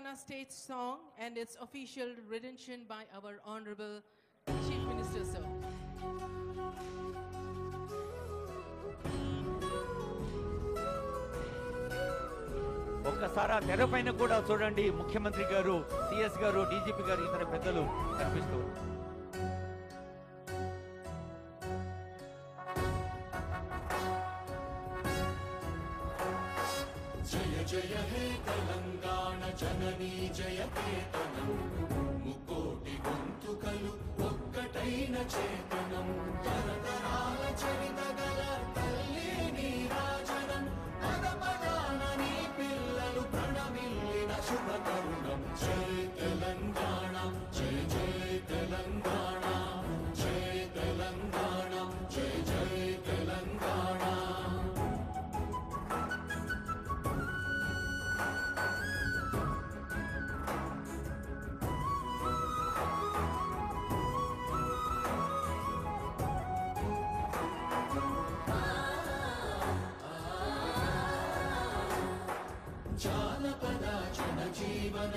Telangana state song and its official rendition by our Honorable Chief Minister, sir. ఒక్కసారి తెర పైన కూడా చూడండి, ముఖ్యమంత్రి గారు, సిఎస్ గారు, డీజీపీ గారు, ఇతర పెద్దలు కనిపిస్తూ జయ జయ హే తెలంగాణ జననీ జయకేతనం, ముకోటి గొంతుకలు ఒక్కటైన చేతనం, తరతరాల చరిత గల తల్లి నీరాజనం, పద పదాన నీ పిల్లలు ప్రణమిల్లిన శుభ తరుణం. జయ తెలంగాణ, జయ జయ తెలంగాణ, జయ తెలంగాణ, జయ జయ తెలంగాణ. జానపద జనజీవన